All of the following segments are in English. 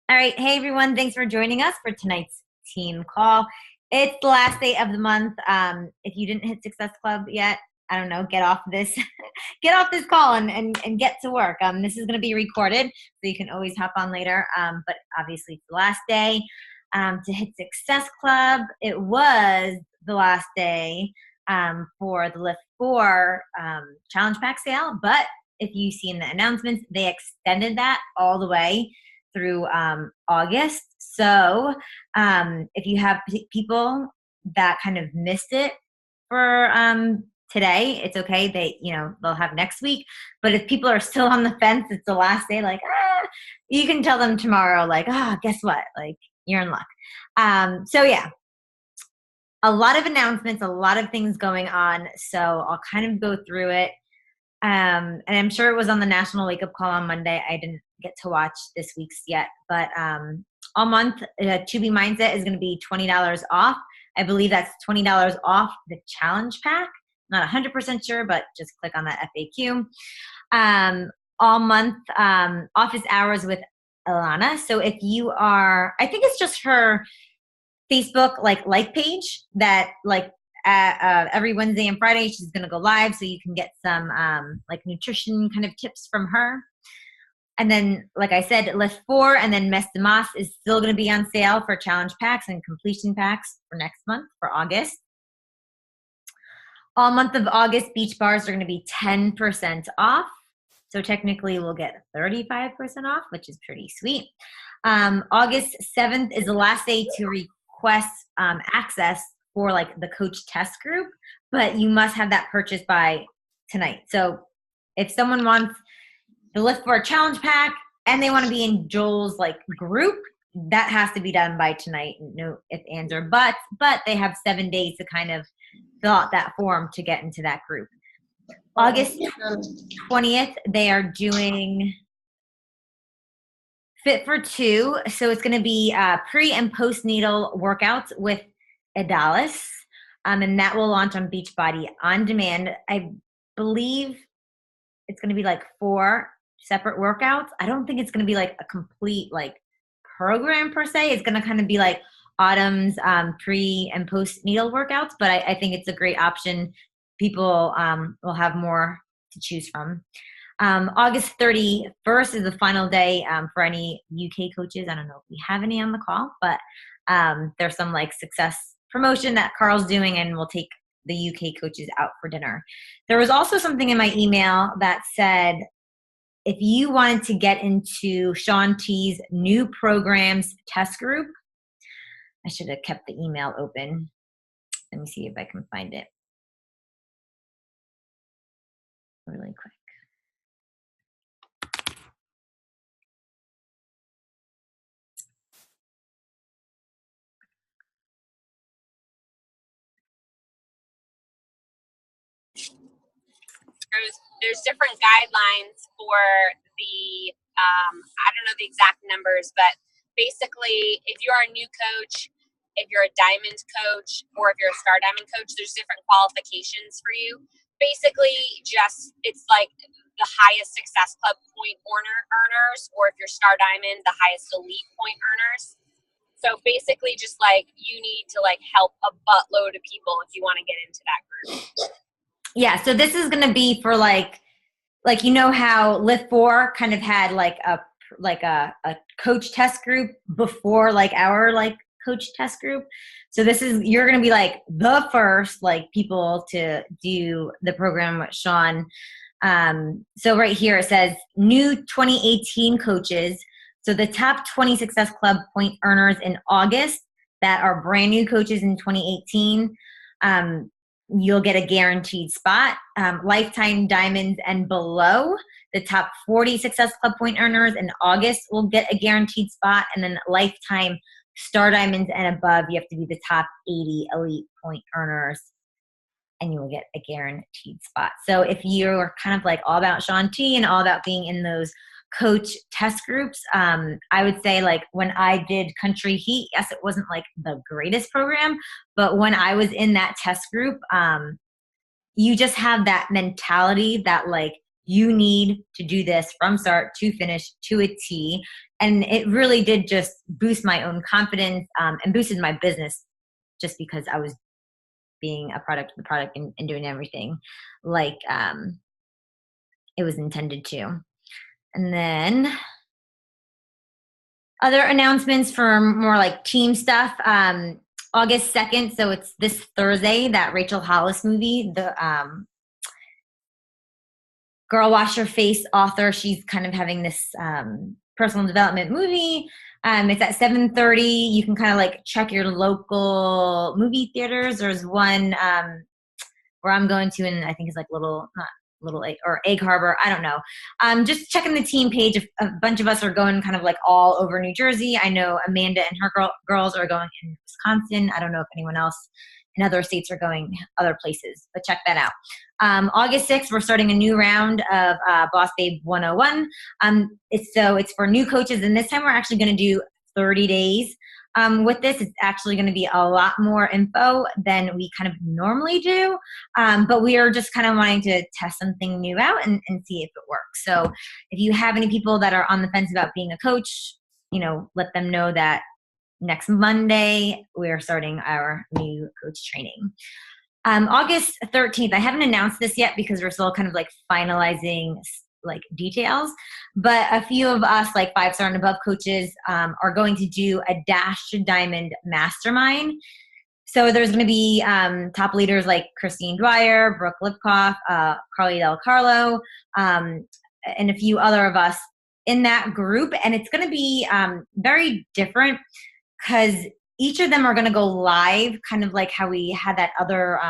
All right. Hey, everyone. Thanks for joining us for tonight's team call. It's the last day of the month. If you didn't hit Success Club yet, I don't know, get off this, get off this call and get to work. This is going to be recorded, so you can always hop on later. But obviously, it's the last day to hit Success Club. It was the last day for the Lift 4 Challenge Pack sale. But if you see in the announcements, they extended that all the way through August. So if you have people that kind of missed it for today, it's okay. They'll have next week. But if people are still on the fence, it's the last day. You can tell them tomorrow. Guess what? You're in luck. So yeah, a lot of announcements, a lot of things going on. So I'll kind of go through it. And I'm sure it was on the National Wake Up Call on Monday. I didn't get to watch this week's yet, but all month, To Be Mindset is going to be $20 off. I believe that's $20 off the challenge pack. Not 100% sure, but just click on that FAQ. All month, office hours with Ilana. So if you are, I think it's just her Facebook like page that every Wednesday and Friday she's going to go live, so you can get some nutrition kind of tips from her. And then, like I said, Lift 4 and then Mes de Mas is still going to be on sale for challenge packs and completion packs for next month, for August. All month of August, beach bars are going to be 10% off. So technically we'll get 35% off, which is pretty sweet. August 7th is the last day to request access for the coach test group, but you must have that purchased by tonight. So if someone wants the Lift 4 challenge pack and they want to be in Joel's group, that has to be done by tonight. No ifs, ands, or buts, but they have 7 days to kind of fill out that form to get into that group. August 20th, they are doing Fit for Two. So it's going to be pre and postnatal workouts with Adalis, and that will launch on Beachbody On Demand. I believe it's going to be 4 separate workouts. I don't think it's going to be a complete program per se. It's going to kind of be Autumn's pre and postnatal workouts, but I think it's a great option. People will have more to choose from. August 31st is the final day for any UK coaches. I don't know if we have any on the call, but there's some success promotion that Carl's doing, and we'll take the UK coaches out for dinner. There was also something in my email that said if you wanted to get into Shaun T's new programs test group, I should have kept the email open. Let me see if I can find it really quick. There's different guidelines for the I don't know the exact numbers, but basically if you're a new coach, if you're a diamond coach, or if you're a star diamond coach, there's different qualifications for you. Basically just it's the highest Success Club point earners, or if you're star diamond, the highest elite point earners. So basically just you need to help a buttload of people if you want to get into that group. Yeah, so this is going to be for how Lift 4 kind of had a coach test group before our coach test group. So you're going to be the first people to do the program with Shaun. So right here it says new 2018 coaches. So the top 20 Success Club point earners in August that are brand new coaches in 2018. You'll get a guaranteed spot. Lifetime diamonds and below, the top 40 Success Club point earners in August will get a guaranteed spot. And then lifetime star diamonds and above, you have to be the top 80 elite point earners, and you will get a guaranteed spot. So if you're kind of all about Shaun T and all about being in those coach test groups, I would say when I did Country Heat, yes, it wasn't the greatest program, but when I was in that test group, you just have that mentality that you need to do this from start to finish to a T. And it really did just boost my own confidence and boosted my business just because I was being a product of the product and doing everything like it was intended to. And then other announcements for more like team stuff. August 2nd, so it's this Thursday, that Rachel Hollis movie, the Girl Wash Your Face author, she's kind of having this personal development movie. It's at 7:30. You can kind of like check your local movie theaters. There's one where I'm going to, and I think it's like Egg Harbor. I don't know. Just checking the team page. A bunch of us are going kind of like all over New Jersey. I know Amanda and her girls are going in Wisconsin. I don't know if anyone else in other states are going other places, but check that out. August 6th, we're starting a new round of Boss Babe 101. It's for new coaches, and this time we're actually going to do 30 days. With this, it's actually going to be a lot more info than we kind of normally do, but we are just kind of wanting to test something new out and see if it works. So if you have any people that are on the fence about being a coach, let them know that next Monday we're starting our new coach training. August 13th, I haven't announced this yet because we're still kind of like finalizing like details, but a few of us like 5-star and above coaches are going to do a Dash to Diamond mastermind. So there's going to be top leaders like Christine Dwyer, Brooke Lipkoff, Carly Del Carlo, and a few other of us in that group. And it's going to be very different because each of them are going to go live, kind of like how we had that other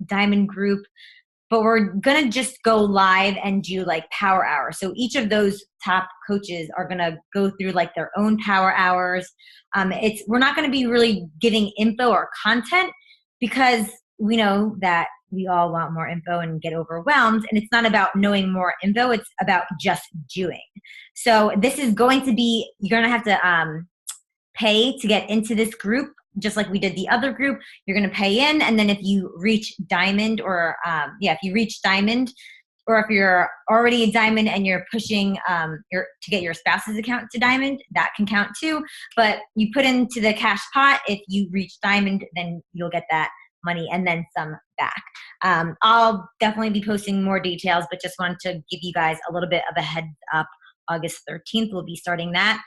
diamond group, but we're going to just go live and do like power hours. So each of those top coaches are going to go through like their own power hours. We're not going to be really giving info or content because we know that we all want more info and get overwhelmed. And it's not about knowing more info. It's about just doing. So this is going to be, you're going to have to pay to get into this group, just like we did the other group. You're going to pay in, and then if you reach diamond, or if you reach diamond, or if you're already a diamond and you're pushing to get your spouse's account to diamond, that can count too. But you put into the cash pot. If you reach diamond, then you'll get that money and then some back. I'll definitely be posting more details, but just wanted to give you guys a little bit of a heads up. August 13th, we'll be starting that.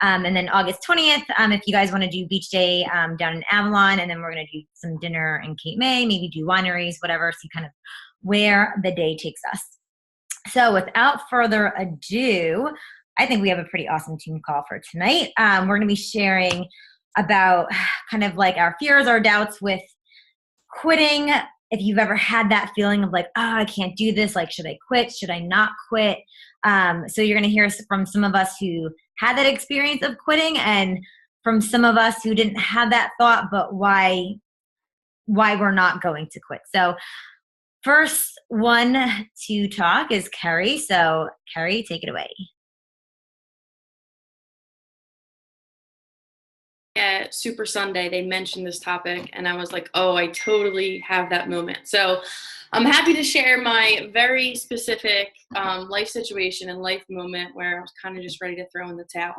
And then August 20th, if you guys want to do beach day down in Avalon, and then we're going to do some dinner in Cape May, maybe do wineries, whatever, see kind of where the day takes us. So without further ado, I think we have a pretty awesome team call for tonight. We're going to be sharing about kind of like our fears, our doubts with quitting. If you've ever had that feeling of like, oh, I can't do this, like, should I quit? Should I not quit? So you're going to hear from some of us who had that experience of quitting, and from some of us who didn't have that thought, but why we're not going to quit. So first one to talk is Carrie. So Carrie, take it away. At Super Sunday, they mentioned this topic, and I was like, oh, I totally have that moment. So I'm happy to share my very specific life situation and life moment where I was kind of just ready to throw in the towel.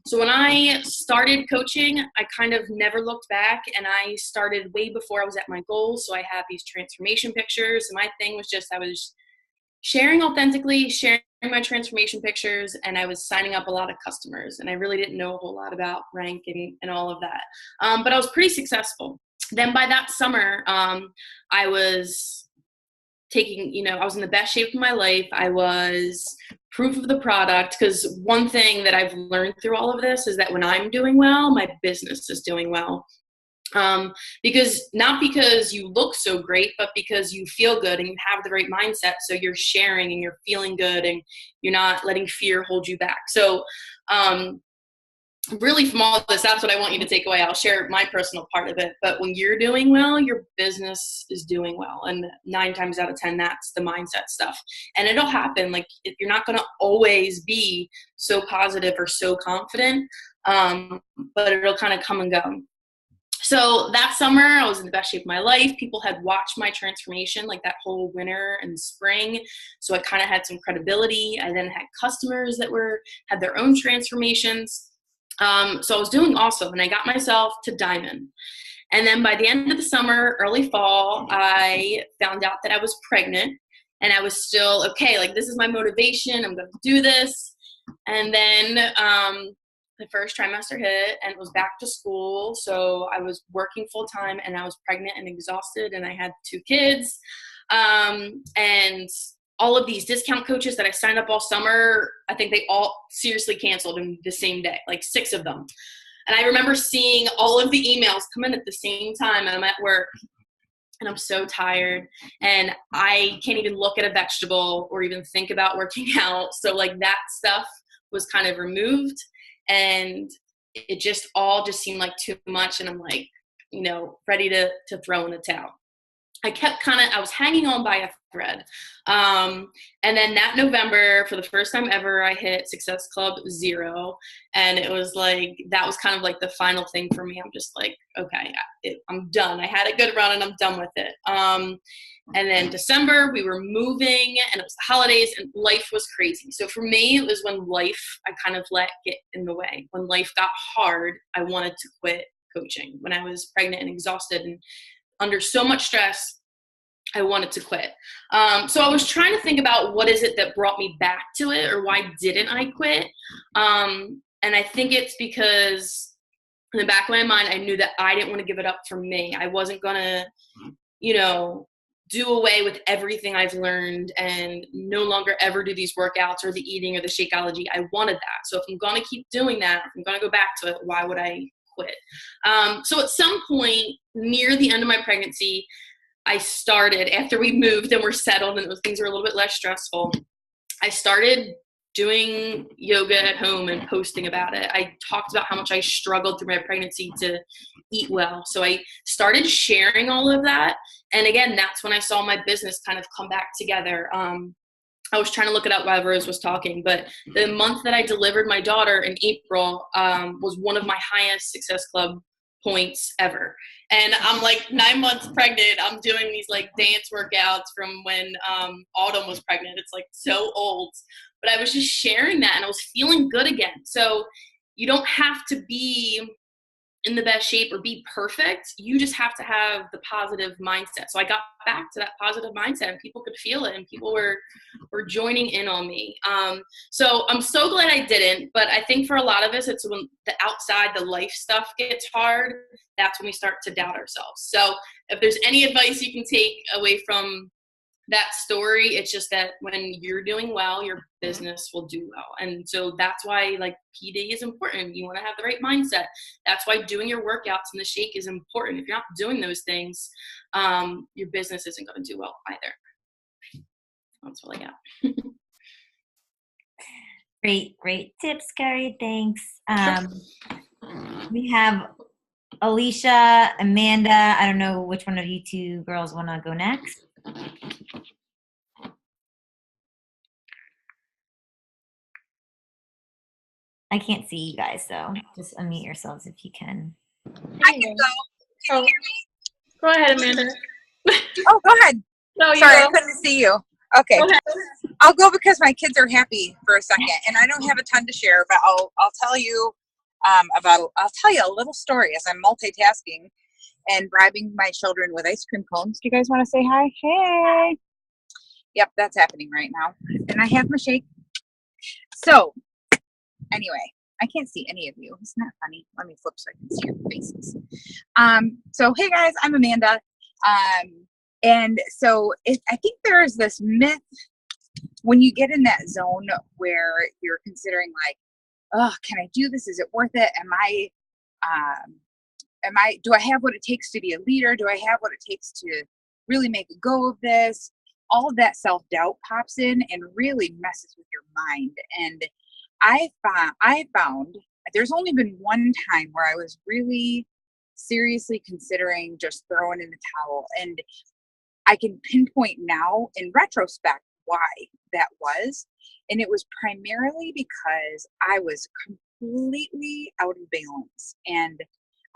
So when I started coaching, I kind of never looked back, and I started way before I was at my goals. So I have these transformation pictures, and my thing was just I was sharing authentically, sharing my transformation pictures, and I was signing up a lot of customers, and I really didn't know a whole lot about rank and all of that. But I was pretty successful. Then by that summer, I was I was in the best shape of my life. I was proof of the product, because one thing that I've learned through all of this is that when I'm doing well, my business is doing well. Not because you look so great, but because you feel good and you have the right mindset. So you're sharing and you're feeling good and you're not letting fear hold you back. So, really from all this, that's what I want you to take away. I'll share my personal part of it, but when you're doing well, your business is doing well. And 9 times out of 10, that's the mindset stuff. And it'll happen. Like, if you're not going to always be so positive or so confident, but it'll kind of come and go. So that summer, I was in the best shape of my life. People had watched my transformation like that whole winter and spring. So I kind of had some credibility. I then had customers that had their own transformations. So I was doing awesome, and I got myself to Diamond. And then by the end of the summer, early fall, I found out that I was pregnant, and I was still, okay, like, this is my motivation. I'm going to do this. And then the first trimester hit, and it was back to school. So I was working full time, and I was pregnant and exhausted, and I had 2 kids. And all of these discount coaches that I signed up all summer, I think they all seriously canceled in the same day, like 6 of them. And I remember seeing all of the emails come in at the same time, and I'm at work, and I'm so tired, and I can't even look at a vegetable or even think about working out. So like that stuff was kind of removed, and it just all just seemed like too much. And I'm like, ready to throw in the towel. I was hanging on by a thread. And then that November, for the first time ever, I hit Success Club 0. And it was like, that was kind of like the final thing for me. I'm just like, okay, I'm done. I had a good run and I'm done with it. And then December, we were moving, and it was the holidays, and life was crazy. So for me, it was when I kind of let get in the way. When life got hard, I wanted to quit coaching. When I was pregnant and exhausted and under so much stress, I wanted to quit. So I was trying to think about what is it that brought me back to it, or why didn't I quit? And I think it's because in the back of my mind, I knew that I didn't want to give it up for me. I wasn't going to, do away with everything I've learned and no longer ever do these workouts or the eating or the Shakeology. I wanted that. So if I'm going to keep doing that, if I'm going to go back to it, why would I quit? So at some point near the end of my pregnancy, I started, after we moved and were settled and things were a little bit less stressful, I started doing yoga at home and posting about it. I talked about how much I struggled through my pregnancy to eat well. So I started sharing all of that. And again, that's when I saw my business kind of come back together. I was trying to look it up while Rose was talking, but the month that I delivered my daughter in April was one of my highest Success Club points ever. And I'm like 9 months pregnant. I'm doing these like dance workouts from when Autumn was pregnant. It's like so old, but I was just sharing that and I was feeling good again. So you don't have to be in the best shape or be perfect. You just have to have the positive mindset. So I got back to that positive mindset, and people could feel it, and people were joining in on me. So I'm so glad I didn't, but I think for a lot of us, it's when the outside, the life stuff gets hard, that's when we start to doubt ourselves. So if there's any advice you can take away from that story, it's just that when you're doing well, your business will do well. And so that's why like PD is important. You want to have the right mindset. That's why doing your workouts and the shake is important. If you're not doing those things, your business isn't going to do well either. That's all I got. Great tips, Carrie. Thanks. We have Alicia, Amanda. I don't know which one of you 2 girls want to go next. I can't see you guys, so just unmute yourselves if you can. I can go. Can you hear me? Go ahead, Amanda. Oh, go ahead. No, Sorry, I couldn't see you. Okay. I'll go because my kids are happy for a second, and I don't have a ton to share, but I'll tell you I'll tell you a little story as I'm multitasking and bribing my children with ice cream cones. Do you guys want to say hi? Hey. Yep, that's happening right now. And I have my shake. So, anyway, I can't see any of you. Isn't that funny? Let me flip so I can see your faces. So, hey guys, I'm Amanda. And so I think there is this myth when you get in that zone where you're considering like, oh, can I do this? Is it worth it? Do I have what it takes to be a leader? Do I have what it takes to really make a go of this? All of that self-doubt pops in and really messes with your mind. And I found there's only been one time where I was really seriously considering just throwing in the towel. And I can pinpoint now in retrospect why that was. And it was primarily because I was completely out of balance. And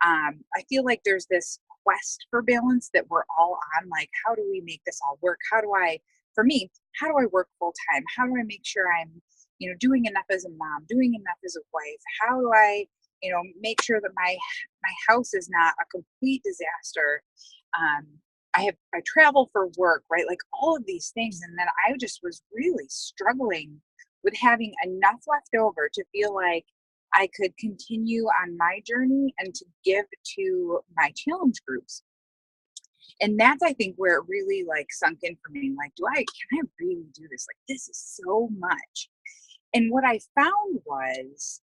I feel like there's this quest for balance that we're all on. Like, how do we make this all work? For me, how do I work full time? How do I make sure I'm, doing enough as a mom, doing enough as a wife? How do I, make sure that my house is not a complete disaster? I travel for work, right? Like all of these things. And then I just was really struggling with having enough left over to feel like I could continue on my journey and to give to my challenge groups. And that's, I think, where it really like sunk in for me. Like, can I really do this? Like, this is so much. And what I found was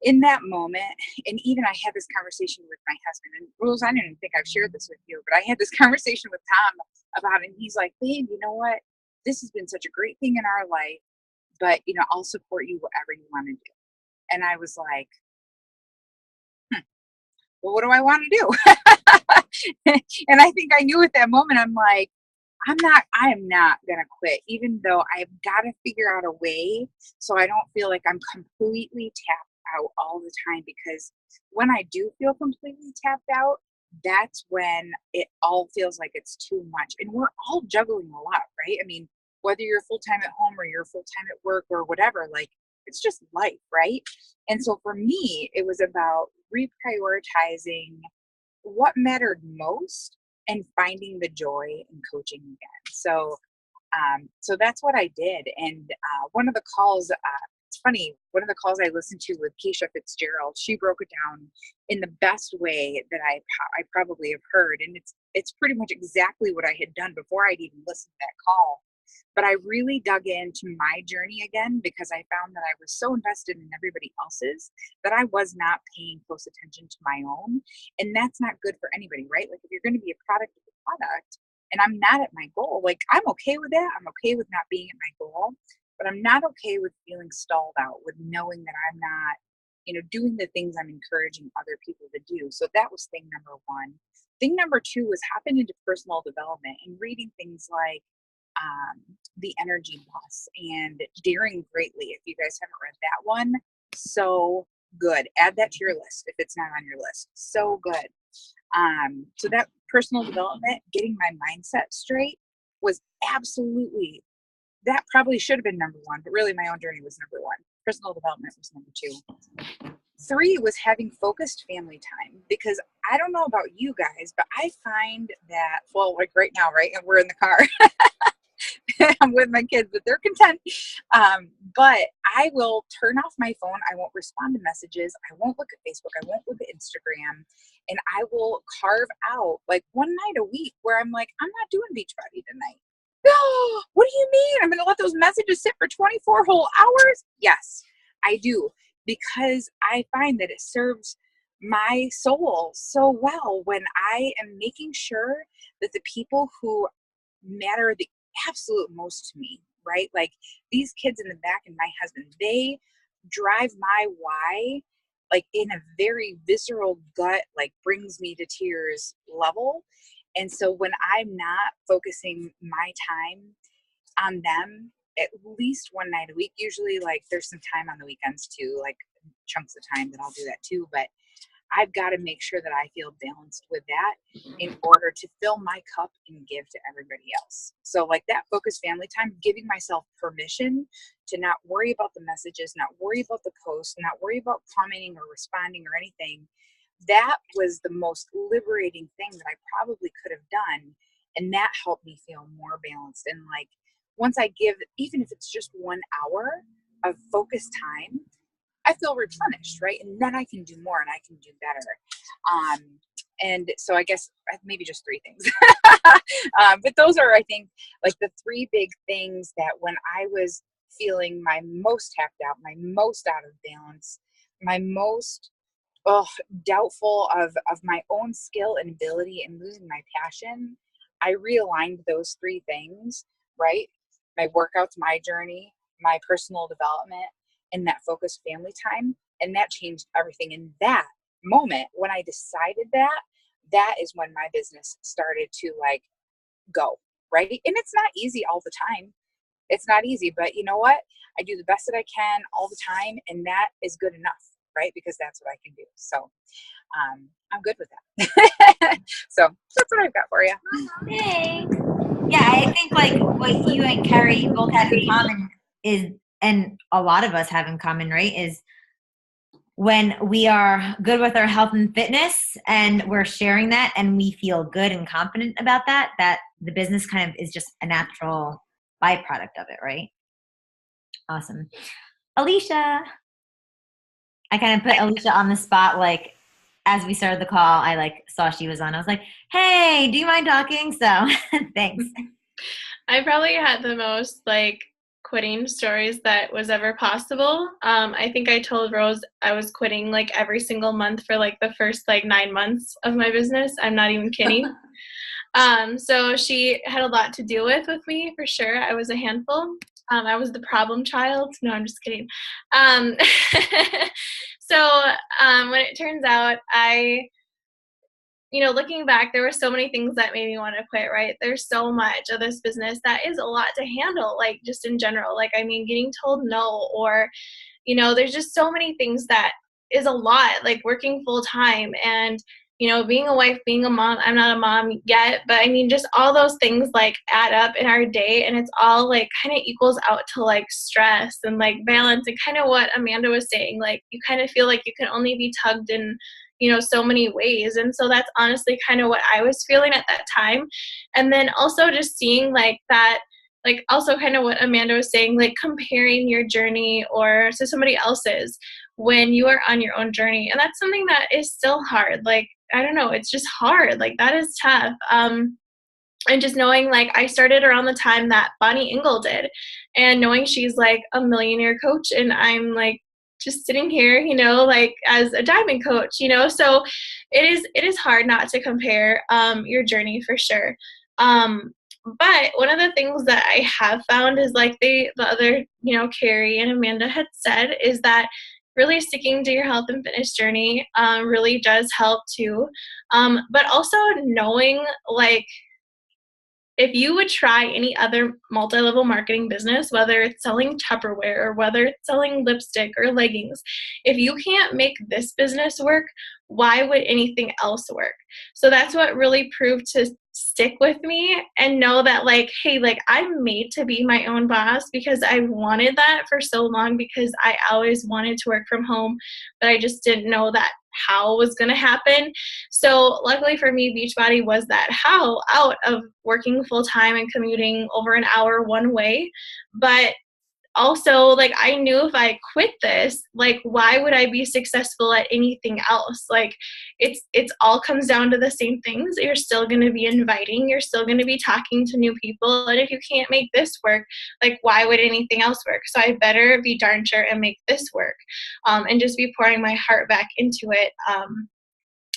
in that moment, and even I had this conversation with my husband, and Rose, I don't even think I've shared this with you, but I had this conversation with Tom about it. And he's like, babe, you know what? This has been such a great thing in our life, but, I'll support you whatever you want to do. And I was like, well, what do I want to do? And I think I knew at that moment, I'm like, I am not going to quit, even though I've got to figure out a way so I don't feel like I'm completely tapped out all the time. Because when I do feel completely tapped out, that's when it all feels like it's too much. And we're all juggling a lot, right? I mean, whether you're full-time at home or you're full-time at work or whatever, like, it's just life, right? And so for me, it was about reprioritizing what mattered most and finding the joy in coaching again. So that's what I did. And one of the calls, it's funny, one of the calls I listened to with Keisha Fitzgerald, she broke it down in the best way that I probably have heard. And it's pretty much exactly what I had done before I'd even listened to that call. But I really dug into my journey again because I found that I was so invested in everybody else's that I was not paying close attention to my own. And that's not good for anybody, right? Like, if you're going to be a product of the product and I'm not at my goal, like, I'm okay with that. I'm okay with not being at my goal, but I'm not okay with feeling stalled out, with knowing that I'm not, doing the things I'm encouraging other people to do. So that was thing number one. Thing number two was hopping into personal development and reading things like The Energy Boss and Daring Greatly. If you guys haven't read that one, so good. Add that to your list if it's not on your list. So good. So that personal development, getting my mindset straight, was absolutely, that probably should have been number one, but really my own journey was number one. Personal development was number two. Three was having focused family time, because I don't know about you guys, but I find that, well, like right now, right? And we're in the car. I'm with my kids, but they're content. But I will turn off my phone. I won't respond to messages. I won't look at Facebook. I won't look at Instagram. And I will carve out like one night a week where I'm like, I'm not doing Beachbody tonight. No, what do you mean? I'm going to let those messages sit for 24 whole hours? Yes, I do. Because I find that it serves my soul so well when I am making sure that the people who matter the absolute most to me, right? Like these kids in the back and my husband, they drive my why like in a very visceral gut, like brings me to tears level. And so when I'm not focusing my time on them at least one night a week, usually like there's some time on the weekends too, like chunks of time that I'll do that too, but I've got to make sure that I feel balanced with that in order to fill my cup and give to everybody else. So like that focused family time, giving myself permission to not worry about the messages, not worry about the posts, not worry about commenting or responding or anything. That was the most liberating thing that I probably could have done. And that helped me feel more balanced. And like, once I give, even if it's just 1 hour of focused time, I feel replenished, right? And then I can do more and I can do better. And so I guess maybe just 3 things. But those are, I think, like the 3 big things that when I was feeling my most tapped out, my most out of balance, my most doubtful of my own skill and ability and losing my passion, I realigned those 3 things, right? My workouts, my journey, my personal development, and that focused family time. And that changed everything. In that moment, when I decided that is when my business started to like go, right? And it's not easy all the time. It's not easy, but you know what? I do the best that I can all the time, and that is good enough. right? Because that's what I can do. So I'm good with that. So that's what I've got for you. Thanks. Yeah, I think like what you and Carrie both have in common is, and a lot of us have in common, right, is when we are good with our health and fitness and we're sharing that and we feel good and confident about that, that the business kind of is just a natural byproduct of it, right? Awesome. Alicia. I kind of put Alicia on the spot, like, as we started the call, I like saw she was on. I was like, hey, do you mind talking? So thanks. I probably had the most like quitting stories that was ever possible. I think I told Rose I was quitting like every single month for like the first like 9 months of my business. I'm not even kidding. So she had a lot to deal with me for sure. I was a handful. I was the problem child. No, I'm just kidding. So when it turns out looking back, there were so many things that made me want to quit, right? There's so much of this business that is a lot to handle, like just in general. Like, I mean, getting told no, or, there's just so many things that is a lot, like working full time and, being a wife, being a mom. I'm not a mom yet, but I mean, just all those things like add up in our day, and it's all like kind of equals out to like stress and like balance, and kind of what Amanda was saying, like you kind of feel like you can only be tugged in so many ways. And so that's honestly kind of what I was feeling at that time. And then also just seeing like that, like also kind of what Amanda was saying, like comparing your journey or to somebody else's when you are on your own journey. And that's something that is still hard. Like, I don't know, it's just hard. Like that is tough. And just knowing like I started around the time that Bonnie Engel did, and knowing she's like a millionaire coach and I'm like just sitting here, like as a diamond coach, so it is hard not to compare your journey for sure. But one of the things that I have found is like the other, Carrie and Amanda had said, is that really sticking to your health and fitness journey really does help too. But also knowing like, if you would try any other multi-level marketing business, whether it's selling Tupperware or whether it's selling lipstick or leggings, if you can't make this business work, why would anything else work? So that's what really proved to stick with me, and know that like, hey, like I'm made to be my own boss, because I wanted that for so long, because I always wanted to work from home, but I just didn't know that how was going to happen. So luckily for me, Beachbody was that how out of working full time and commuting over an hour one way. But also, like, I knew if I quit this, like, why would I be successful at anything else? Like, it's all comes down to the same things. You're still going to be inviting. You're still going to be talking to new people. And if you can't make this work, like, why would anything else work? So I better be darn sure and make this work, and just be pouring my heart back into it.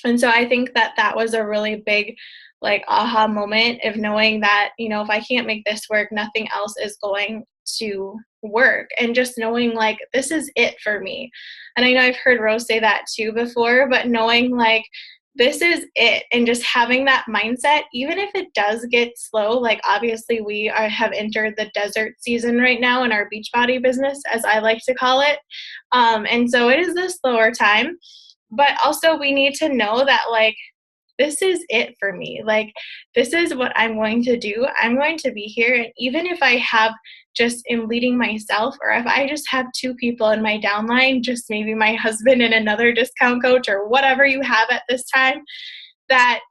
And so I think that was a really big, like, aha moment of knowing that, if I can't make this work, nothing else is going to work. And just knowing like, this is it for me. And I know I've heard Rose say that too before, but knowing like, this is it, and just having that mindset, even if it does get slow, like obviously we have entered the desert season right now in our Beachbody business, as I like to call it. And so it is a slower time, but also we need to know that like, this is it for me. Like, this is what I'm going to do. I'm going to be here. And even if I have just am leading myself, or if I just have 2 people in my downline, just maybe my husband and another discount coach or whatever you have at this time, that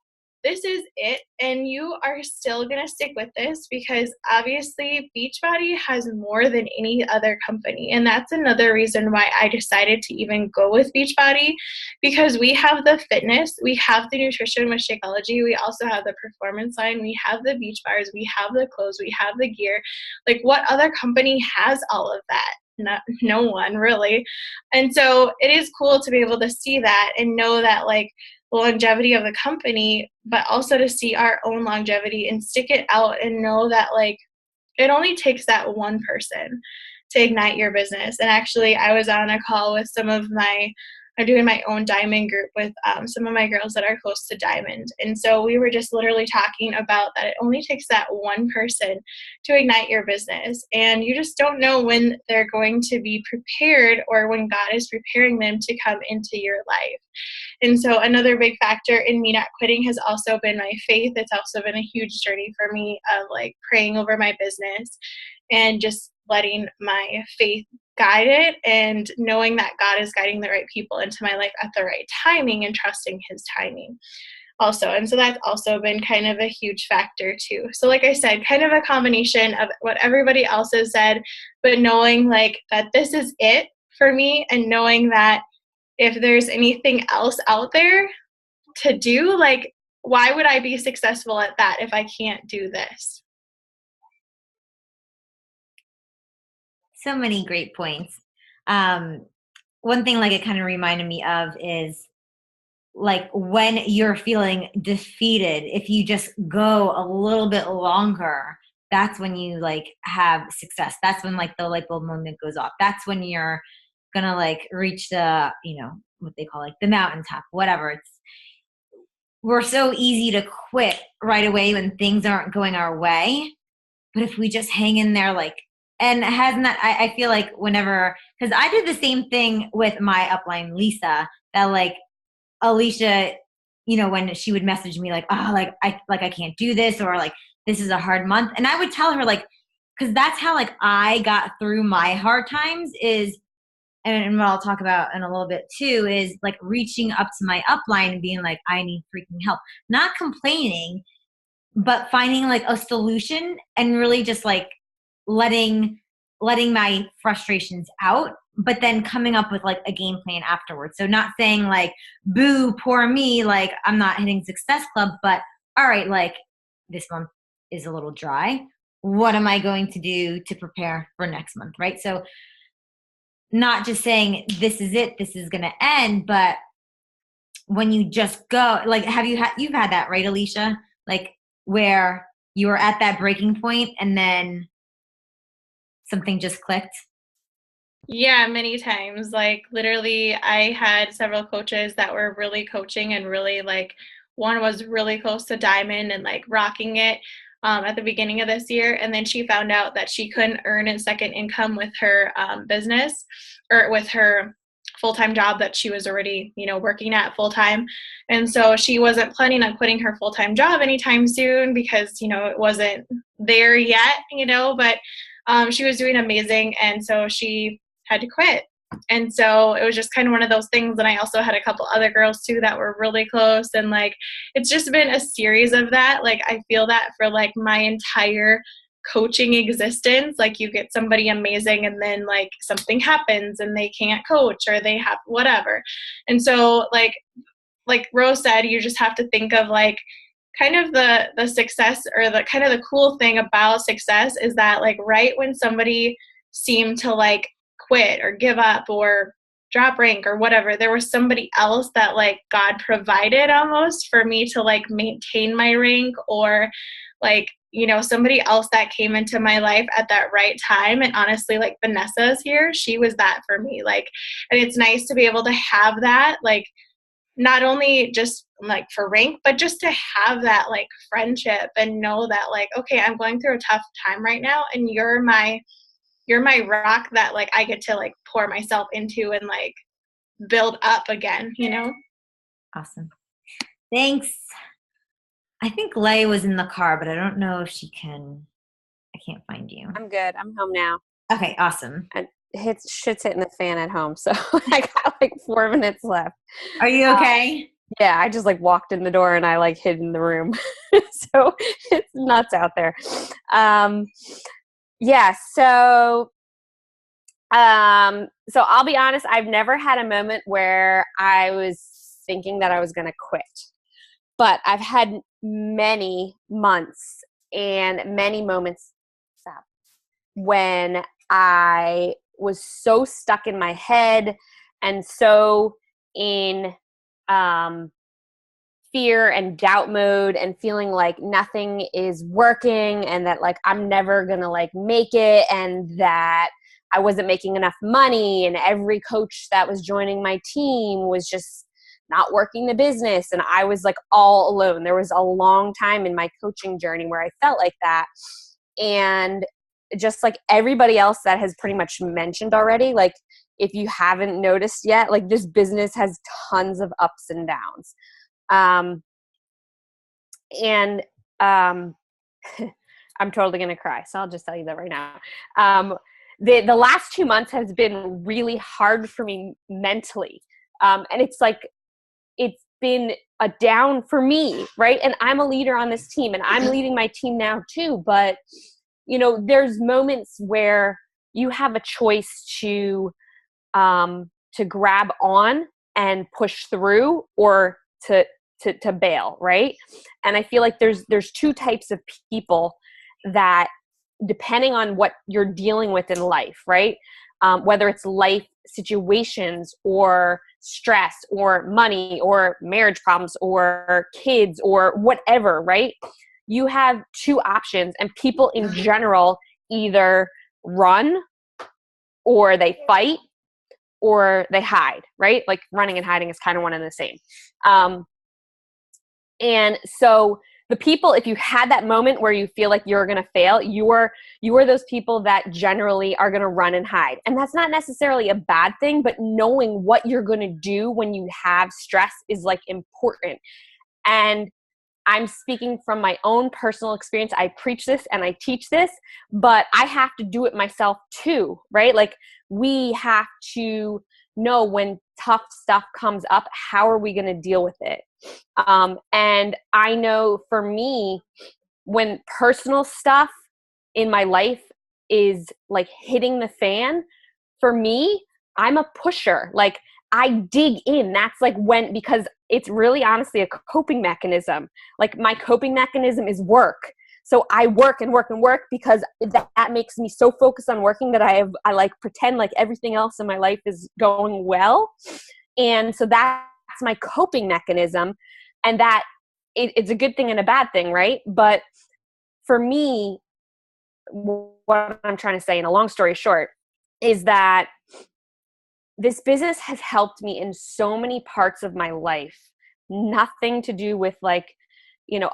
this is it, and you are still going to stick with this, because obviously Beachbody has more than any other company. And that's another reason why I decided to even go with Beachbody, because we have the fitness, we have the nutrition with Shakeology, we also have the performance line, we have the beach bars, we have the clothes, we have the gear. Like, what other company has all of that? No one really. And so it is cool to be able to see that and know that like, longevity of the company, but also to see our own longevity and stick it out and know that like, it only takes that one person to ignite your business. And actually I was on a call with some of my I'm doing my own diamond group with some of my girls that are close to diamond. And so we were just literally talking about that it only takes that one person to ignite your business. And you just don't know when they're going to be prepared or when God is preparing them to come into your life. And so another big factor in me not quitting has also been my faith. It's also been a huge journey for me of like praying over my business and just letting my faith guide it and knowing that God is guiding the right people into my life at the right timing and trusting his timing also. And so that's also been kind of a huge factor too. So like I said, kind of a combination of what everybody else has said, but knowing like that this is it for me and knowing that if there's anything else out there to do, like, why would I be successful at that if I can't do this? So many great points. One thing like it kind of reminded me of is like when you're feeling defeated, if you just go a little bit longer, that's when you like have success. That's when like the light bulb moment goes off. That's when you're gonna like reach the, you know, what they call like the mountaintop, whatever. We're so easy to quit right away when things aren't going our way. But if we just hang in there, like, and hasn't that, I feel like whenever, because I did the same thing with my upline, Lisa, that like Alicia, you know, when she would message me like, oh, I can't do this, or like, this is a hard month. And I would tell her like, because that's how like I got through my hard times is, and what I'll talk about in a little bit too, is like reaching up to my upline and being like, I need freaking help. Not complaining, but finding like a solution and really just like letting my frustrations out, but then coming up with like a game plan afterwards. So not saying like, boo, poor me, like I'm not hitting Success Club, but all right, like this month is a little dry. What am I going to do to prepare for next month, right? So not just saying this is it, this is going to end, but when you just go, like, you've had that, right, Alicia? Like where you were at that breaking point and then something just clicked? Yeah, many times. Like literally I had several coaches that were really coaching and really like, one was really close to diamond and like rocking it at the beginning of this year. And then she found out that she couldn't earn a second income with her business or with her full-time job that she was already, you know, working at full-time. And so she wasn't planning on quitting her full-time job anytime soon because, you know, it wasn't there yet, you know, but she was doing amazing. And so she had to quit. And so it was just kind of one of those things. And I also had a couple other girls too that were really close. And like, it's just been a series of that. Like, I feel that for like my entire coaching existence, like you get somebody amazing and then like something happens and they can't coach or they have whatever. And so like Rose said, you just have to think of like kind of the success or the kind of the cool thing about success is that like right when somebody seemed to like quit or give up or drop rank or whatever, there was somebody else that like God provided almost for me to like maintain my rank, or like, you know, somebody else that came into my life at that right time. And honestly, like Vanessa's here, she was that for me. Like, and it's nice to be able to have that, like, not only just like for rank, but just to have that like friendship and know that like, okay, I'm going through a tough time right now and you're my rock that like I get to like pour myself into and like build up again, you know? Awesome. Thanks. I think Leigh was in the car, but I don't know if she can. I can't find you. I'm good. I'm home now. Okay, awesome. And shit's hitting the fan at home, so I got like 4 minutes left. Are you okay? Yeah, I just like walked in the door and I like hid in the room. So it's nuts out there. Yeah, so I'll be honest, I've never had a moment where I was thinking that I was going to quit. But I've had many months and many moments when I was so stuck in my head and so in fear and doubt mode and feeling like nothing is working and that like I'm never gonna like make it and that I wasn't making enough money, and every coach that was joining my team was just not working the business, and I was like all alone. There was a long time in my coaching journey where I felt like that. And just like everybody else that has pretty much mentioned already, like if you haven't noticed yet, like this business has tons of ups and downs. I'm totally going to cry. So I'll just tell you that right now. The last 2 months has been really hard for me mentally. And it's like, it's been a down for me, right? And I'm a leader on this team, and I'm leading my team now too. But, you know, there's moments where you have a choice to grab on and push through, or to bail, right? And I feel like there's two types of people that, depending on what you're dealing with in life, right? Whether it's life situations or stress or money or marriage problems or kids or whatever, right? You have two options, and people in general either run or they fight or they hide, right? Like running and hiding is kind of one and the same. And so the people, if you had that moment where you feel like you're going to fail, you are those people that generally are going to run and hide. And that's not necessarily a bad thing, but knowing what you're going to do when you have stress is like important. And I'm speaking from my own personal experience. I preach this and I teach this, but I have to do it myself too, right? Like we have to know when tough stuff comes up, how are we going to deal with it? And I know for me, when personal stuff in my life is like hitting the fan, for me, I'm a pusher. Like I dig in. That's like because it's really honestly a coping mechanism. Like my coping mechanism is work. So I work and work and work because that makes me so focused on working that I like pretend like everything else in my life is going well. And so that's my coping mechanism. And that it's a good thing and a bad thing, right? But for me, what I'm trying to say in a long story short is that this business has helped me in so many parts of my life. Nothing to do with like, you know,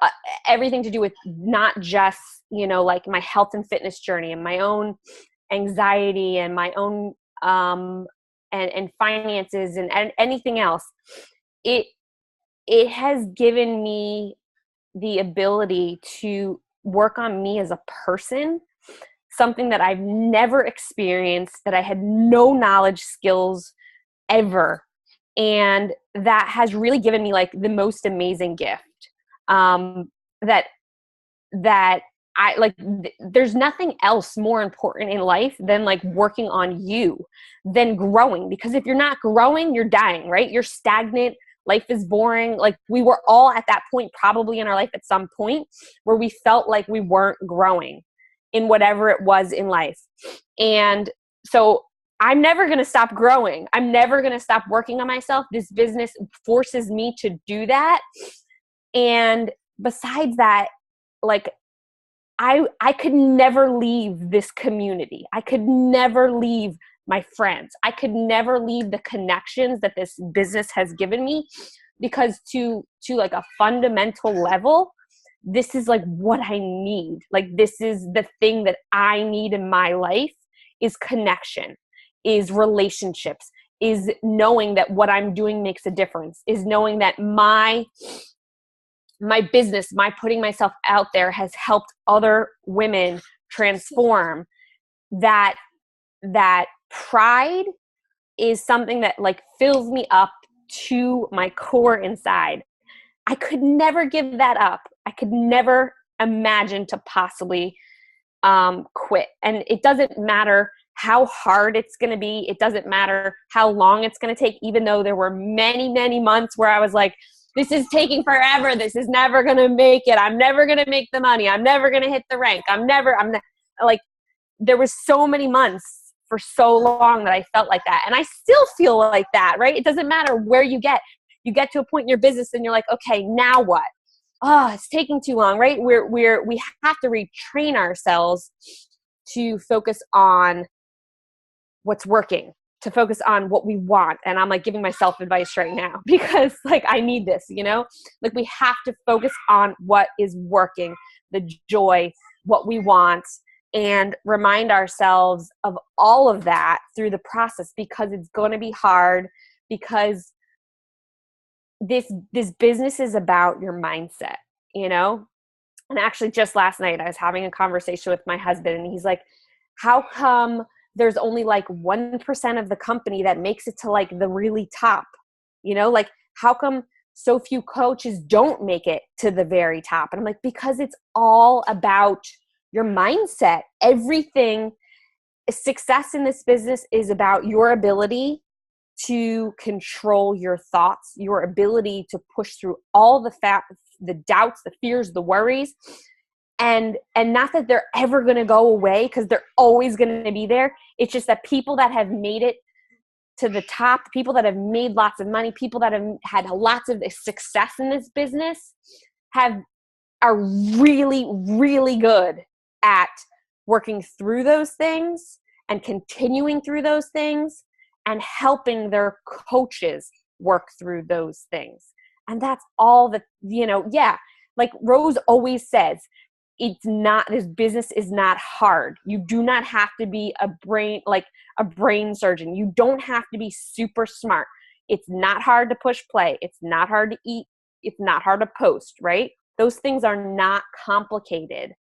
everything to do with not just, you know, like my health and fitness journey and my own anxiety and my own and finances and anything else. It has given me the ability to work on me as a person, something that I've never experienced, that I had no knowledge, skills ever. And that has really given me like the most amazing gift. That I like, there's nothing else more important in life than like working on you, than growing. Because if you're not growing, you're dying, right? You're stagnant. Life is boring. Like we were all at that point probably in our life at some point where we felt like we weren't growing in whatever it was in life. And so I'm never going to stop growing. I'm never going to stop working on myself. This business forces me to do that. And besides that, like I could never leave this community. I could never leave my friends. I could never leave the connections that this business has given me, because to like a fundamental level, this is like what I need. Like this is the thing that I need in my life, is connection, is relationships, is knowing that what I'm doing makes a difference, is knowing that my business, my putting myself out there has helped other women transform. That pride is something that like fills me up to my core inside. I could never give that up. I could never imagine to possibly quit. And it doesn't matter how hard it's going to be. It doesn't matter how long it's going to take, even though there were many, many months where I was like, this is taking forever. This is never going to make it. I'm never going to make the money. I'm never going to hit the rank. I'm not, like, there was so many months for so long that I felt like that. And I still feel like that, right? It doesn't matter where you get to a point in your business and you're like, okay, now what? Oh, it's taking too long, right? We have to retrain ourselves to focus on what's working, to focus on what we want. And I'm like giving myself advice right now because like I need this, you know, like we have to focus on what is working, the joy, what we want, and remind ourselves of all of that through the process, because it's going to be hard, because this business is about your mindset, you know? And actually just last night I was having a conversation with my husband, and he's like, how come there's only like 1% of the company that makes it to like the really top, you know, like how come so few coaches don't make it to the very top? And I'm like, because it's all about your mindset. Everything, success in this business is about your ability to control your thoughts, your ability to push through all the doubts, the fears, the worries. And not that they're ever going to go away, because they're always going to be there. It's just that people that have made it to the top, people that have made lots of money, people that have had lots of success in this business are really, really good at working through those things and continuing through those things and helping their coaches work through those things. And that's all that, you know, yeah, like Rose always says, this business is not hard. You do not have to be a brain surgeon. You don't have to be super smart. It's not hard to push play. It's not hard to eat. It's not hard to post, right? Those things are not complicated.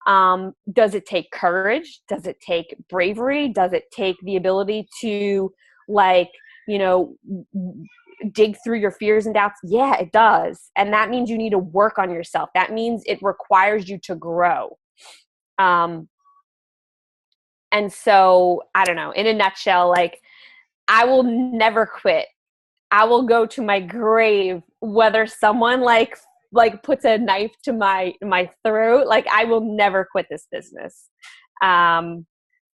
Does it take courage? Does it take bravery? Does it take the ability to, like, you know, dig through your fears and doubts? Yeah, it does. And that means you need to work on yourself. That means it requires you to grow. And so, I don't know, in a nutshell, like, I will never quit. I will go to my grave, whether someone like puts a knife to my throat. Like, I will never quit this business,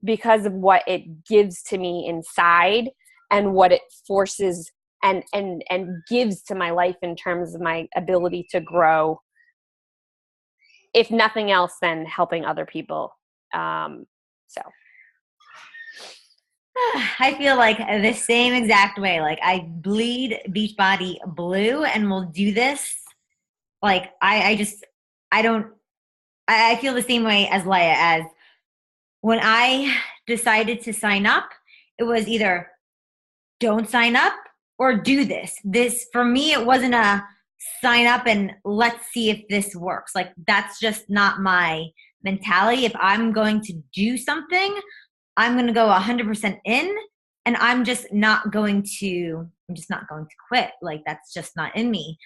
because of what it gives to me inside and what it forces and gives to my life in terms of my ability to grow. If nothing else, then helping other people. So. I feel like the same exact way. Like, I bleed Beachbody blue and will do this. Like, I feel the same way as Leah. As when I decided to sign up, it was either don't sign up or do this. This, for me, it wasn't a sign up and let's see if this works. Like, that's just not my mentality. If I'm going to do something, I'm going to go 100% in, and I'm just not going to quit. Like, that's just not in me.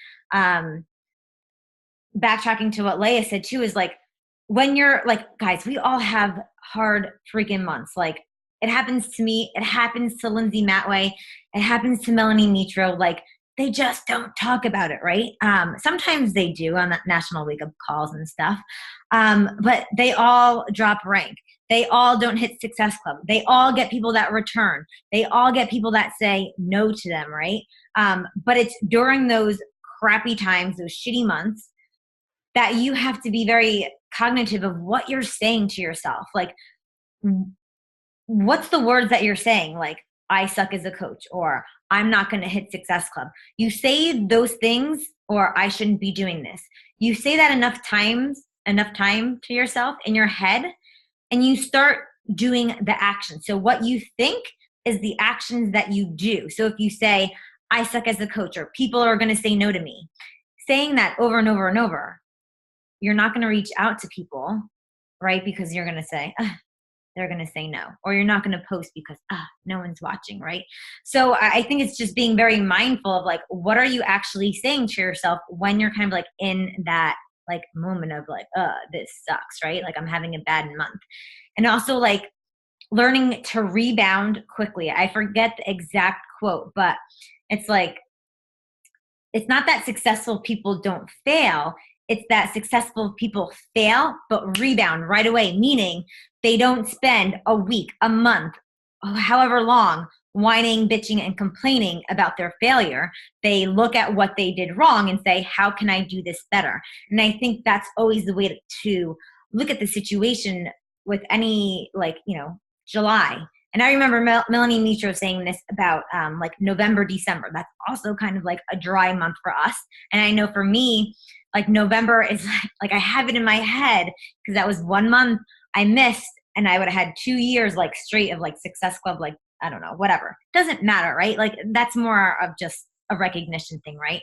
Backtracking to what Leah said too, is like, when you're like, guys, we all have hard freaking months. Like, it happens to me. It happens to Lindsay Matway. It happens to Melanie Mitro. Like, they just don't talk about it, right? Sometimes they do on that National Wake Up Calls and stuff. But they all drop rank. They all don't hit Success Club. They all get people that return. They all get people that say no to them, right? But it's during those crappy times, those shitty months, that you have to be very cognitive of what you're saying to yourself. Like, what's the words that you're saying? Like, I suck as a coach, or I'm not going to hit Success Club. You say those things, or I shouldn't be doing this. You say that enough time to yourself in your head, and you start doing the action. So what you think is the actions that you do. So if you say, I suck as a coach, or people are going to say no to me, saying that over and over and over, you're not going to reach out to people, right? Because you're going to say, they're going to say no. Or you're not going to post because no one's watching, right? So I think it's just being very mindful of, like, what are you actually saying to yourself when you're kind of like in that like moment of like, this sucks, right? Like, I'm having a bad month. And also, like, learning to rebound quickly. I forget the exact quote, but it's like, it's not that successful people don't fail. It's that successful people fail but rebound right away, meaning they don't spend a week, a month, however long, whining, bitching, and complaining about their failure. They look at what they did wrong and say, how can I do this better? And I think that's always the way to look at the situation with any, like, you know, July. And I remember Melanie Mitro saying this about like November, December. That's also kind of like a dry month for us. And I know for me, like November is like I have it in my head because that was 1 month I missed, and I would have had 2 years like straight of like Success Club, like I don't know, whatever. Doesn't matter, right? Like that's more of just a recognition thing, right?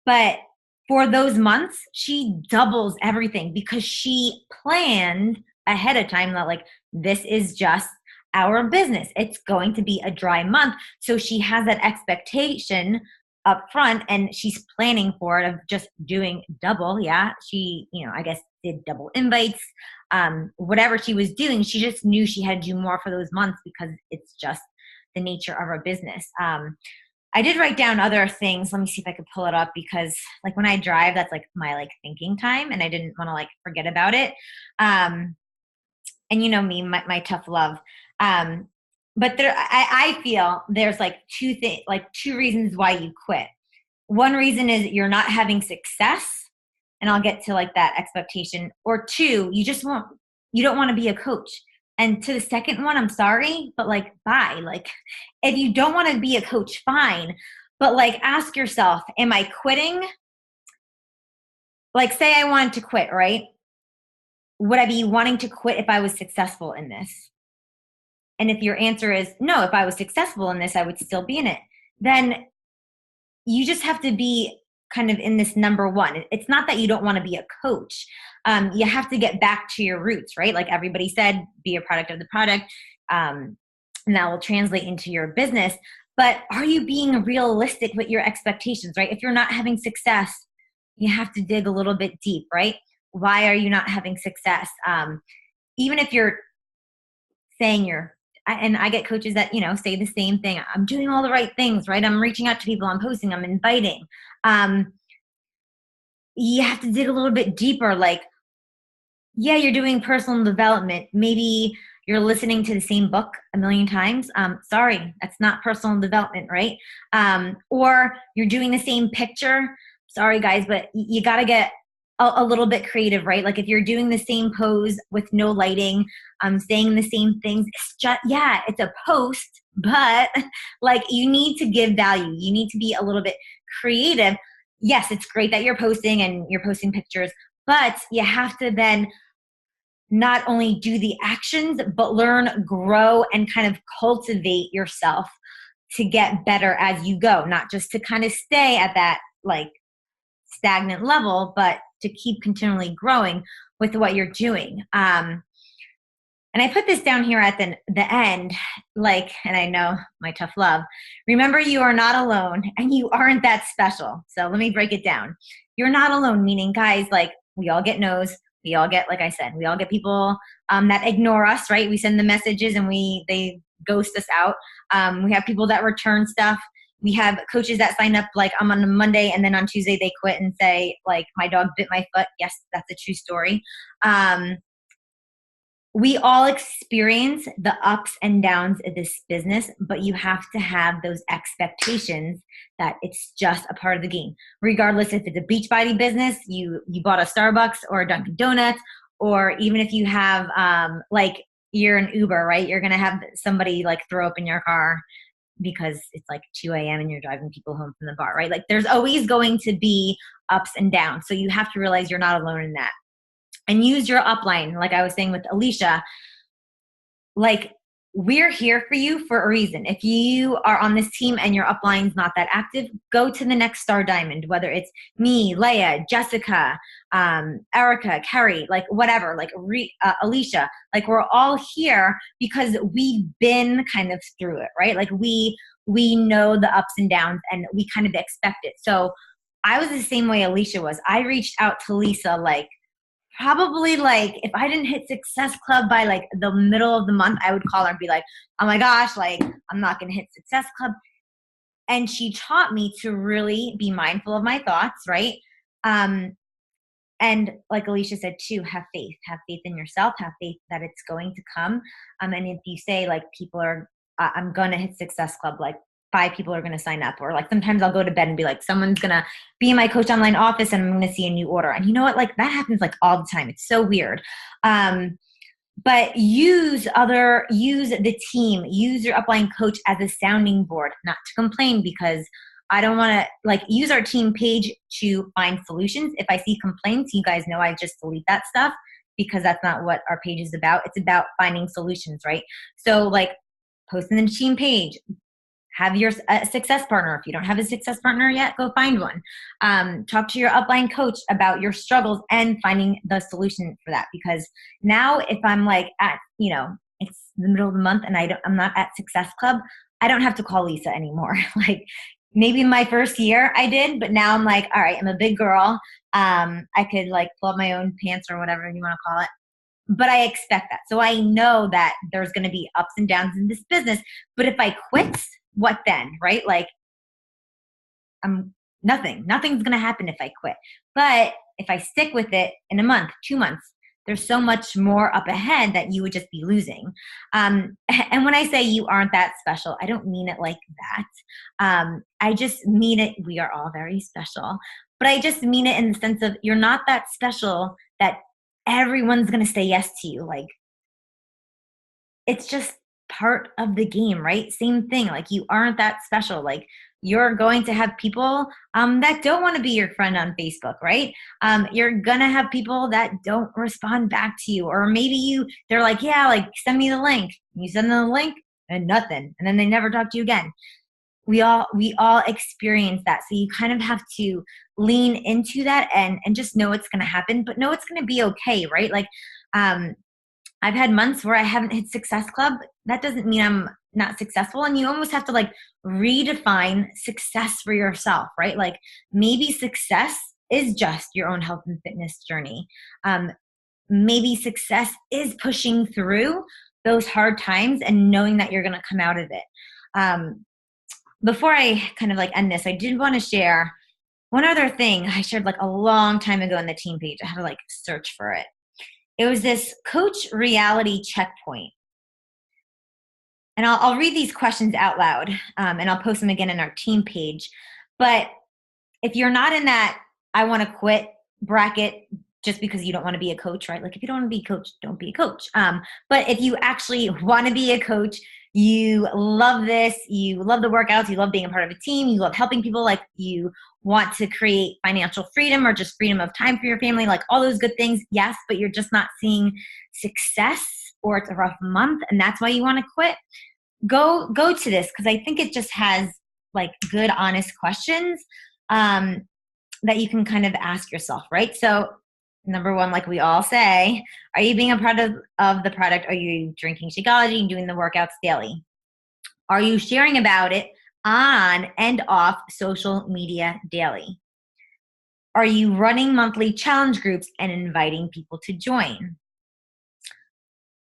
But for those months, she doubles everything because she planned ahead of time that like this is just our business. It's going to be a dry month. So she has that expectation up front and she's planning for it of just doing double. Yeah. She, I guess did double invites, whatever she was doing. She just knew she had to do more for those months because it's just the nature of our business. I did write down other things. Let me see if I could pull it up because like when I drive, that's like my like thinking time and I didn't want to like forget about it. And you know me, my tough love. But there, I feel there's like two reasons why you quit. One reason is you're not having success, and I'll get to like that expectation. Or two, you don't want to be a coach. And to the second one, I'm sorry, but like, bye. Like, if you don't want to be a coach, fine. But like, ask yourself, am I quitting? Like, say I wanted to quit, right? Would I be wanting to quit if I was successful in this? And if your answer is no, if I was successful in this, I would still be in it. Then you just have to be kind of in this number one. It's not that you don't want to be a coach. You have to get back to your roots, right? Like everybody said, be a product of the product. And that will translate into your business. But are you being realistic with your expectations, right? If you're not having success, you have to dig a little bit deep, right? Why are you not having success? Even if you're saying and I get coaches that, say the same thing. I'm doing all the right things, right? I'm reaching out to people, I'm posting, I'm inviting. You have to dig a little bit deeper. Like, yeah, you're doing personal development. Maybe you're listening to the same book a million times. Sorry, that's not personal development, right? Or you're doing the same picture. Sorry, guys, but you got to get a little bit creative, right? Like if you're doing the same pose with no lighting, saying the same things, it's just, yeah, it's a post, but like you need to give value. You need to be a little bit creative. Yes, it's great that you're posting and you're posting pictures, but you have to then not only do the actions, but learn, grow, and kind of cultivate yourself to get better as you go, not just to kind of stay at that like stagnant level, but to keep continually growing with what you're doing. And I put this down here at the end, like, and I know my tough love, remember you are not alone and you aren't that special. So let me break it down. You're not alone, meaning guys, like we all get no's. We all get, like I said, we all get people that ignore us, right? We send the messages and they ghost us out. We have people that return stuff. We have coaches that sign up like I'm on a Monday and then on Tuesday they quit and say like my dog bit my foot. Yes, that's a true story. We all experience the ups and downs of this business, but you have to have those expectations that it's just a part of the game. Regardless if it's a Beachbody business, you bought a Starbucks or a Dunkin' Donuts, or even if you have like you're an Uber, right? You're going to have somebody like throw up in your car because it's like 2 a.m. and you're driving people home from the bar, right? Like there's always going to be ups and downs. So you have to realize you're not alone in that. And use your upline, like I was saying with Alicia, like we're here for you for a reason. If you are on this team and your upline's not that active, go to the next Star Diamond, whether it's me, Leah, Jessica, Erica, Carrie, like whatever, like Alicia, like we're all here because we've been kind of through it, right? Like we know the ups and downs and we kind of expect it. So I was the same way Alicia was. I reached out to Lisa like, probably like if I didn't hit Success Club by like the middle of the month, I would call her and be like, oh my gosh, like I'm not going to hit Success Club. And she taught me to really be mindful of my thoughts, right? And like Alicia said too, have faith in yourself, have faith that it's going to come. And if you say like people are, I'm going to hit Success Club, like 5 people are going to sign up. Or like sometimes I'll go to bed and be like, someone's going to be in my Coach Online office and I'm going to see a new order. And you know what? Like that happens like all the time. It's so weird. but use the team, use your upline coach as a sounding board, not to complain, because I don't want to use our team page to find solutions. If I see complaints, you guys know I just delete that stuff because that's not what our page is about. It's about finding solutions, right? So post in the team page, have your success partner. If you don't have a success partner yet, go find one. Talk to your upline coach about your struggles and finding the solution for that. Because now if I'm it's the middle of the month and I'm not at Success Club, I don't have to call Lisa anymore. Maybe in my first year I did, but now I'm all right, I'm a big girl. I could pull up my own pants or whatever you want to call it. But I expect that. So I know that there's going to be ups and downs in this business. But if I quit, what then, right? Nothing's going to happen if I quit. But if I stick with it in a month, 2 months, there's so much more up ahead that you would just be losing. And when I say you aren't that special, I don't mean it like that. I just mean it, we are all very special. But I just mean it in the sense of you're not that special that everyone's going to say yes to you. It's just part of the game, right? Same thing. You aren't that special. You're going to have people that don't want to be your friend on Facebook, right? You're going to have people that don't respond back to you. Or maybe they're send me the link. You send them the link and nothing. And then they never talk to you again. We all experience that. So you kind of have to lean into that and just know it's going to happen, but know it's going to be okay, right? I've had months where I haven't hit Success Club. That doesn't mean I'm not successful. And you almost have to redefine success for yourself, right? Maybe success is just your own health and fitness journey. Maybe success is pushing through those hard times and knowing that you're going to come out of it. Before I kind of end this, I did want to share one other thing I shared a long time ago on the team page. I had to search for it. It was this coach reality checkpoint. And I'll read these questions out loud, and I'll post them again in our team page. But if you're not in that I want to quit bracket just because you don't want to be a coach, right? If you don't want to be a coach, don't be a coach. But if you actually want to be a coach, you love this, you love the workouts, you love being a part of a team, you love helping people, you want to create financial freedom or just freedom of time for your family, all those good things, yes, but you're just not seeing success or it's a rough month and that's why you want to quit, go to this because I think it just has good, honest questions that you can kind of ask yourself, right? So number one, we all say, are you being a part of the product? Are you drinking Shakeology and doing the workouts daily? Are you sharing about it on and off social media daily? Are you running monthly challenge groups and inviting people to join?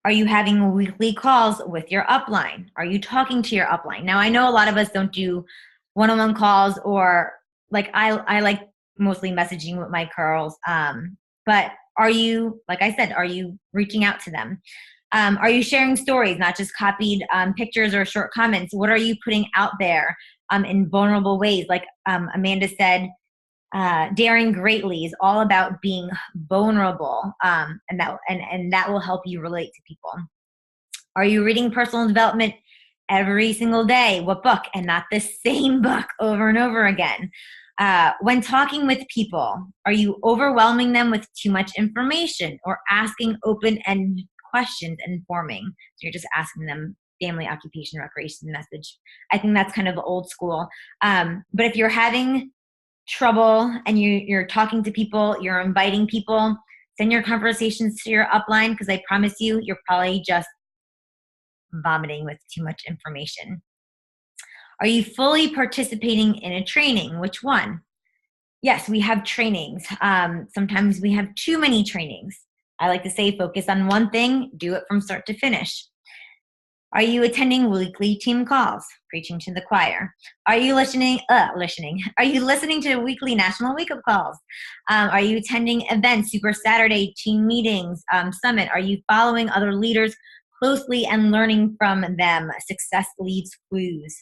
Are you having weekly calls with your upline? Are you talking to your upline? Now, I know a lot of us don't do one-on-one calls or I like mostly messaging with my girls. But are you, like I said, are you reaching out to them? Are you sharing stories, not just copied pictures or short comments? What are you putting out there in vulnerable ways? Amanda said, daring greatly is all about being vulnerable, and that will help you relate to people. Are you reading personal development every single day? What book? And not the same book over and over again. When talking with people, are you overwhelming them with too much information or asking open-ended questions and informing? So you're just asking them family, occupation, recreation, message. I think that's kind of old school. But if you're having trouble and you're talking to people, you're inviting people, send your conversations to your upline because I promise you're probably just vomiting with too much information. Are you fully participating in a training? Which one? Yes, we have trainings. Sometimes we have too many trainings. I like to say focus on one thing, do it from start to finish. Are you attending weekly team calls? Preaching to the choir. Are you listening? Are you listening to weekly national wake-up calls? Are you attending events, Super Saturday, team meetings, summit? Are you following other leaders closely and learning from them? Success leaves clues.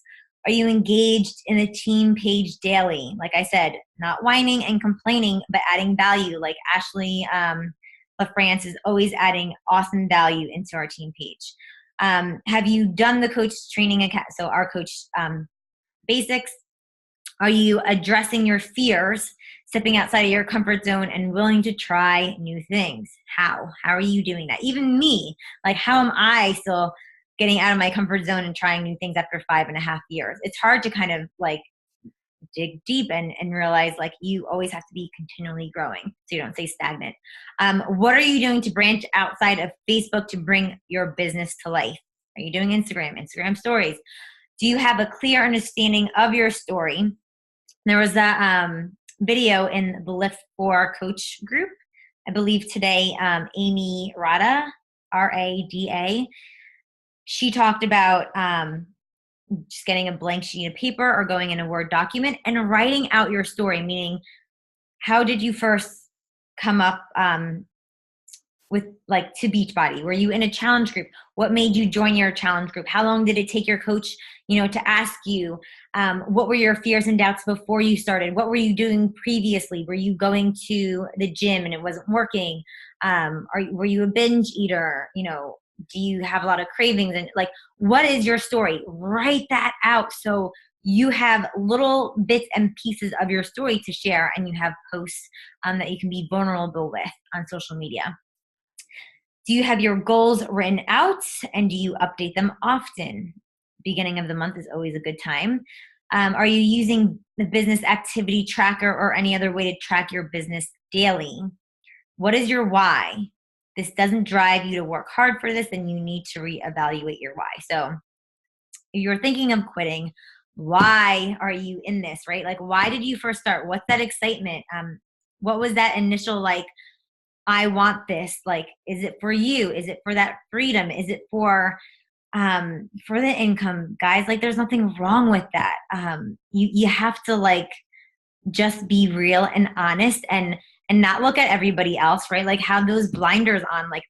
Are you engaged in a team page daily? Like I said, not whining and complaining, but adding value. Like Ashley LaFrance is always adding awesome value into our team page. Have you done the coach training account? So our coach basics. Are you addressing your fears, stepping outside of your comfort zone and willing to try new things? How are you doing that? Even me, like, how am I still getting out of my comfort zone and trying new things after 5.5 years? It's hard to kind of like dig deep and realize like you always have to be continually growing so you don't stay stagnant. What are you doing to branch outside of Facebook to bring your business to life? Are you doing Instagram stories? Do you have a clear understanding of your story? There was a video in the Lift for Coach group, I believe today, Amy Rada, R-A-D-A. She talked about just getting a blank sheet of paper or going in a Word document and writing out your story, meaning how did you first come up with like to Beachbody? Were you in a challenge group? What made you join your challenge group? How long did it take your coach, to ask you? What were your fears and doubts before you started? What were you doing previously? Were you going to the gym and it wasn't working? Were you a binge eater? Do you have a lot of cravings? And like, what is your story? Write that out so you have little bits and pieces of your story to share, and you have posts that you can be vulnerable with on social media. Do you have your goals written out, and do you update them often? Beginning of the month is always a good time. Are you using the business activity tracker or any other way to track your business daily? What is your why? This doesn't drive you to work hard for this, then you need to reevaluate your why. So if you're thinking of quitting, why are you in this, right? Like, why did you first start? What's that excitement? What was that initial, like, I want this? Like, is it for you? Is it for that freedom? Is it for the income? Guys, like, there's nothing wrong with that. You have to like just be real and honest and not look at everybody else, right? Like, have those blinders on. Like,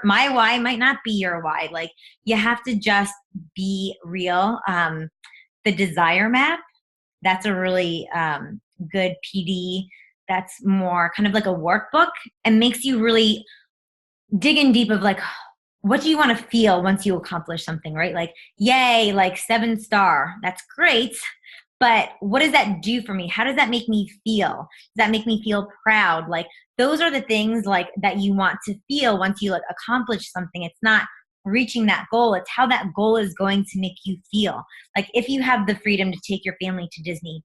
my why might not be your why. Like, you have to just be real. The desire map, that's a really good PD. That's more kind of like a workbook and makes you really dig in deep of like, what do you want to feel once you accomplish something, right? Like, yay, like 7-star, that's great. But what does that do for me? How does that make me feel? Does that make me feel proud? Like, those are the things like that you want to feel once you like accomplish something. It's not reaching that goal. It's how that goal is going to make you feel. Like, if you have the freedom to take your family to Disney,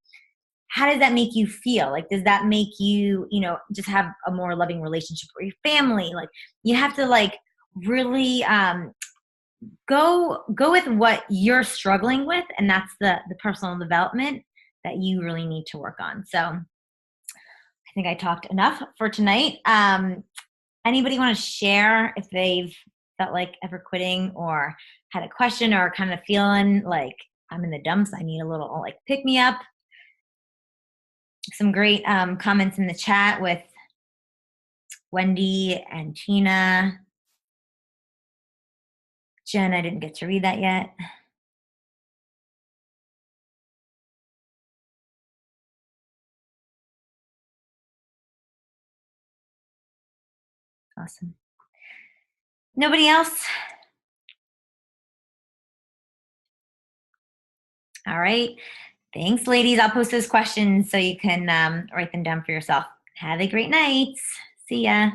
how does that make you feel? Like, does that make you, just have a more loving relationship with your family? Like, you have to like really go with what you're struggling with, and that's the personal development that you really need to work on. So I think I talked enough for tonight. Anybody want to share if they've felt like ever quitting or had a question or kind of feeling like I'm in the dumps, I need a little like pick me up? Some great comments in the chat with Wendy and Tina. Jen, I didn't get to read that yet. Awesome. Nobody else? All right. Thanks, ladies. I'll post those questions so you can write them down for yourself. Have a great night. See ya.